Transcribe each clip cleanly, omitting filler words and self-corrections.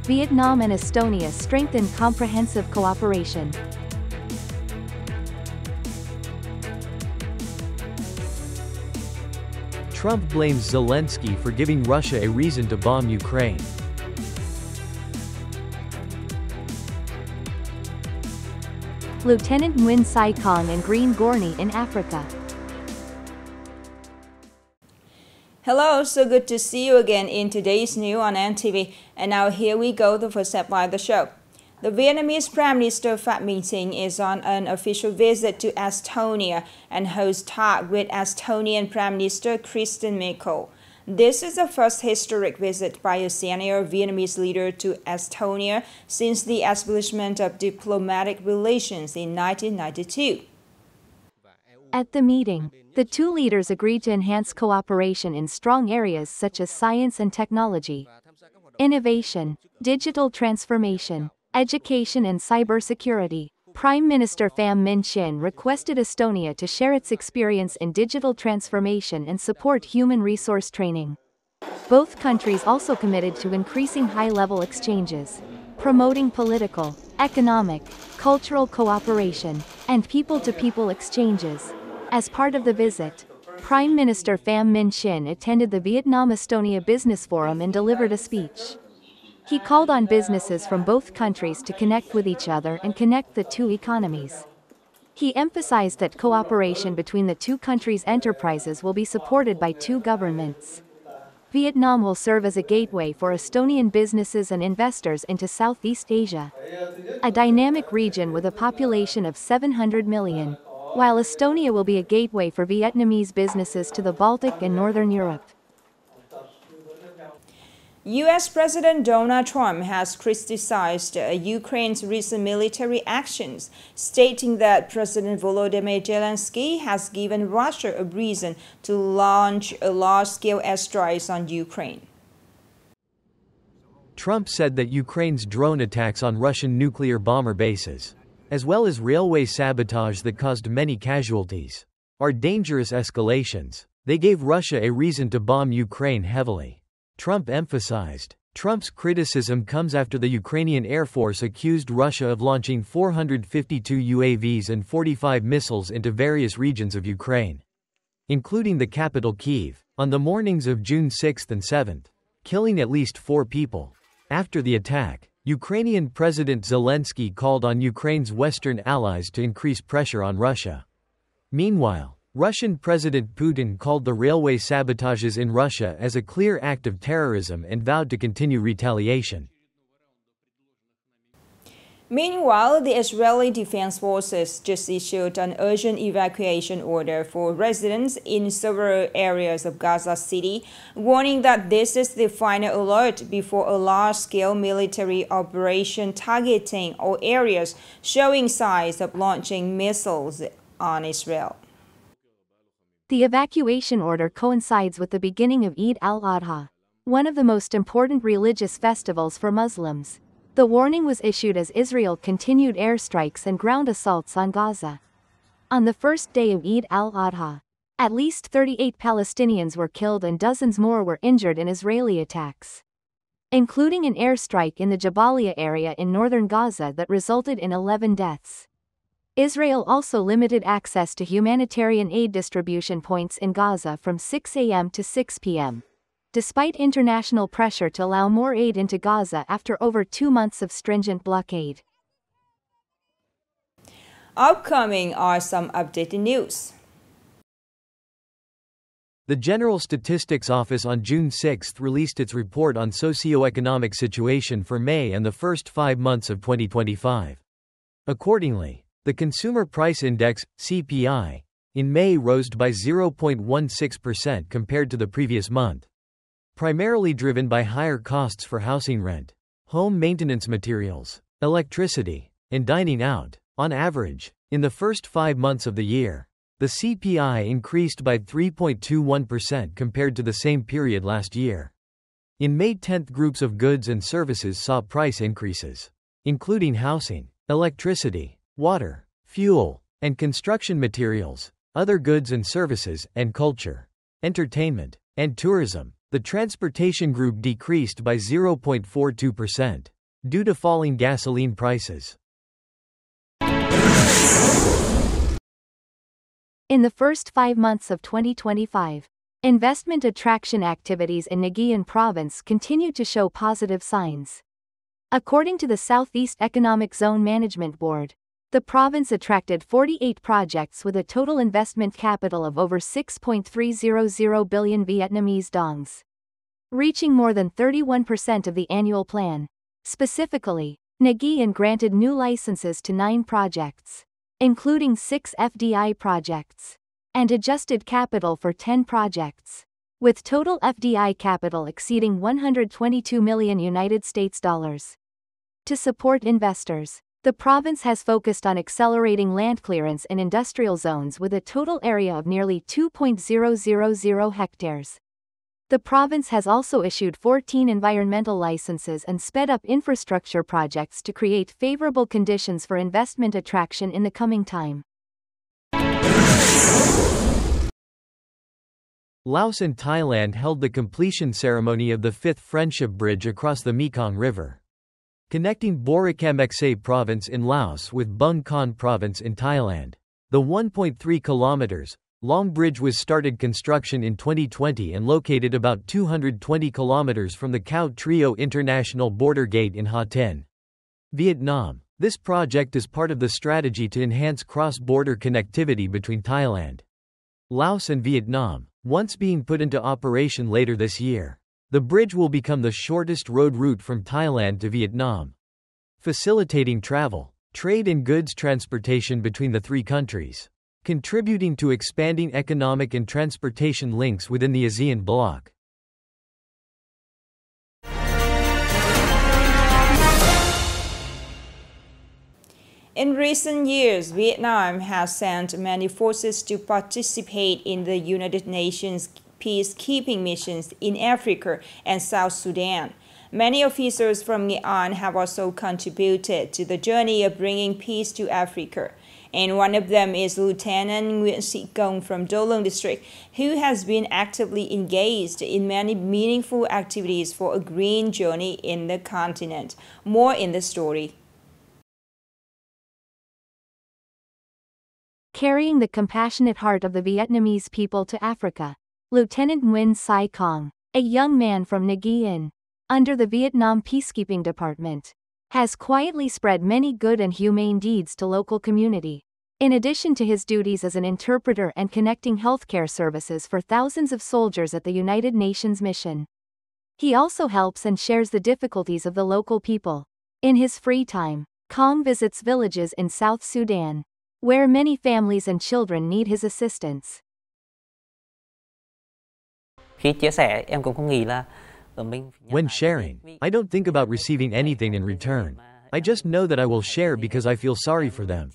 Vietnam and Estonia strengthen comprehensive cooperation. Trump blames Zelensky for giving Russia a reason to bomb Ukraine. Lieutenant Nguyen Sy Cong and green gourney in Africa. Hello, so good to see you again in today's news on NTV. And now here we go, the first step by the show. The Vietnamese Prime Minister Phạm Minh Chính is on an official visit to Estonia and hosts talk with Estonian Prime Minister Kristen Michel. This is the first historic visit by a senior Vietnamese leader to Estonia since the establishment of diplomatic relations in 1992. At the meeting, the two leaders agreed to enhance cooperation in strong areas such as science and technology, innovation, digital transformation, education and cybersecurity. Prime Minister Phạm Minh Chính requested Estonia to share its experience in digital transformation and support human resource training. Both countries also committed to increasing high-level exchanges, promoting political, economic, cultural cooperation, and people-to-people exchanges. As part of the visit, Prime Minister Phạm Minh Chính attended the Vietnam-Estonia Business Forum and delivered a speech. He called on businesses from both countries to connect with each other and connect the two economies. He emphasized that cooperation between the two countries' enterprises will be supported by two governments. Vietnam will serve as a gateway for Estonian businesses and investors into Southeast Asia, a dynamic region with a population of 700 million, while Estonia will be a gateway for Vietnamese businesses to the Baltic and Northern Europe. U.S. President Donald Trump has criticized Ukraine's recent military actions, stating that President Volodymyr Zelensky has given Russia a reason to launch a large-scale airstrikes on Ukraine. Trump said that Ukraine's drone attacks on Russian nuclear bomber bases, as well as railway sabotage that caused many casualties, are dangerous escalations. They gave Russia a reason to bomb Ukraine heavily, Trump emphasized. Trump's criticism comes after the Ukrainian Air Force accused Russia of launching 452 UAVs and 45 missiles into various regions of Ukraine, including the capital Kyiv, on the mornings of June 6 and 7, killing at least 4 people. After the attack, Ukrainian President Zelensky called on Ukraine's Western allies to increase pressure on Russia. Meanwhile, Russian President Putin called the railway sabotages in Russia as a clear act of terrorism and vowed to continue retaliation. Meanwhile, the Israeli Defense Forces just issued an urgent evacuation order for residents in several areas of Gaza City, warning that this is the final alert before a large-scale military operation targeting all areas showing signs of launching missiles on Israel. The evacuation order coincides with the beginning of Eid al-Adha, one of the most important religious festivals for Muslims. The warning was issued as Israel continued airstrikes and ground assaults on Gaza. On the first day of Eid al-Adha, at least 38 Palestinians were killed and dozens more were injured in Israeli attacks, including an airstrike in the Jabalia area in northern Gaza that resulted in 11 deaths. Israel also limited access to humanitarian aid distribution points in Gaza from 6 a.m. to 6 p.m. despite international pressure to allow more aid into Gaza after over 2 months of stringent blockade. Upcoming are some updated news. The General Statistics Office on June 6 released its report on socio-economic situation for May and the first 5 months of 2025. Accordingly, the Consumer Price Index, CPI, in May rose by 0.16% compared to the previous month, primarily driven by higher costs for housing rent, home maintenance materials, electricity, and dining out. On average, in the first 5 months of the year, the CPI increased by 3.21% compared to the same period last year. In May 10, groups of goods and services saw price increases, including housing, electricity, water, fuel, and construction materials, other goods and services, and culture, entertainment, and tourism. The transportation group decreased by 0.42%. due to falling gasoline prices. In the first 5 months of 2025, investment attraction activities in Nghệ An province continued to show positive signs. According to the Southeast Economic Zone Management Board, the province attracted 48 projects with a total investment capital of over 6.300 billion Vietnamese dongs, reaching more than 31% of the annual plan. Specifically, Nghệ An granted new licenses to 9 projects, including 6 FDI projects, and adjusted capital for 10 projects, with total FDI capital exceeding 122 million United States dollars. To support investors, the province has focused on accelerating land clearance in industrial zones with a total area of nearly 2.000 hectares. The province has also issued 14 environmental licenses and sped up infrastructure projects to create favorable conditions for investment attraction in the coming time. Laos and Thailand held the completion ceremony of the 5th Friendship Bridge across the Mekong River, connecting Boracay province in Laos with Bung Kon province in Thailand. The 1.3 kilometers long bridge was started construction in 2020 and located about 220 kilometers from the Cao Trio International Border Gate in Ha Tinh, Vietnam. This project is part of the strategy to enhance cross-border connectivity between Thailand, Laos and Vietnam, once being put into operation later this year. The bridge will become the shortest road route from Thailand to Vietnam, facilitating travel, trade and goods transportation between the 3 countries, contributing to expanding economic and transportation links within the ASEAN bloc. In recent years, Vietnam has sent many forces to participate in the United Nations peacekeeping missions in Africa and South Sudan. Many officers from Nghệ An have also contributed to the journey of bringing peace to Africa. And one of them is Lieutenant Nguyen Sy Cong from Do Luang District, who has been actively engaged in many meaningful activities for a green journey in the continent. More in the story. Carrying the compassionate heart of the Vietnamese people to Africa, Lieutenant Nguyen Sy Cong, a young man from Nghệ An, under the Vietnam Peacekeeping Department, has quietly spread many good and humane deeds to local community. In addition to his duties as an interpreter and connecting healthcare services for thousands of soldiers at the United Nations mission, he also helps and shares the difficulties of the local people. In his free time, Cong visits villages in South Sudan, where many families and children need his assistance. When sharing, I don't think about receiving anything in return. I just know that I will share because I feel sorry for them.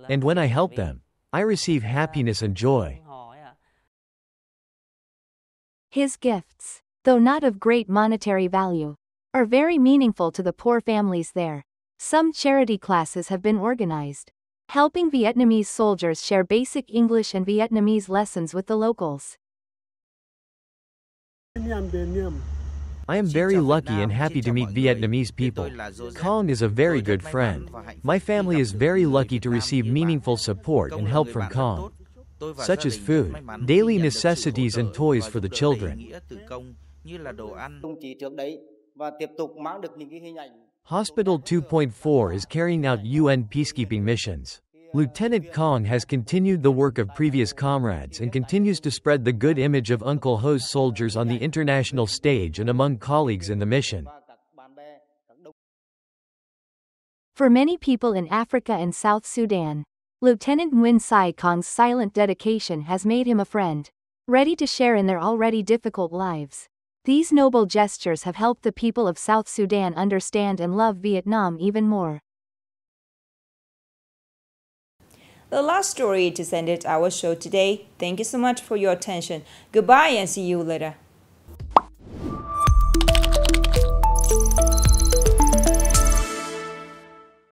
And when I help them, I receive happiness and joy. His gifts, though not of great monetary value, are very meaningful to the poor families there. Some charity classes have been organized, helping Vietnamese soldiers share basic English and Vietnamese lessons with the locals. I am very lucky and happy to meet Vietnamese people. Cong is a very good friend. My family is very lucky to receive meaningful support and help from Cong, such as food, daily necessities and toys for the children. Hospital 2.4 is carrying out UN peacekeeping missions. Lieutenant Cong has continued the work of previous comrades and continues to spread the good image of Uncle Ho's soldiers on the international stage and among colleagues in the mission. For many people in Africa and South Sudan, Lieutenant Nguyen Sy Cong's silent dedication has made him a friend, ready to share in their already difficult lives. These noble gestures have helped the people of South Sudan understand and love Vietnam even more. The last story just ended our show today. Thank you so much for your attention. Goodbye and see you later.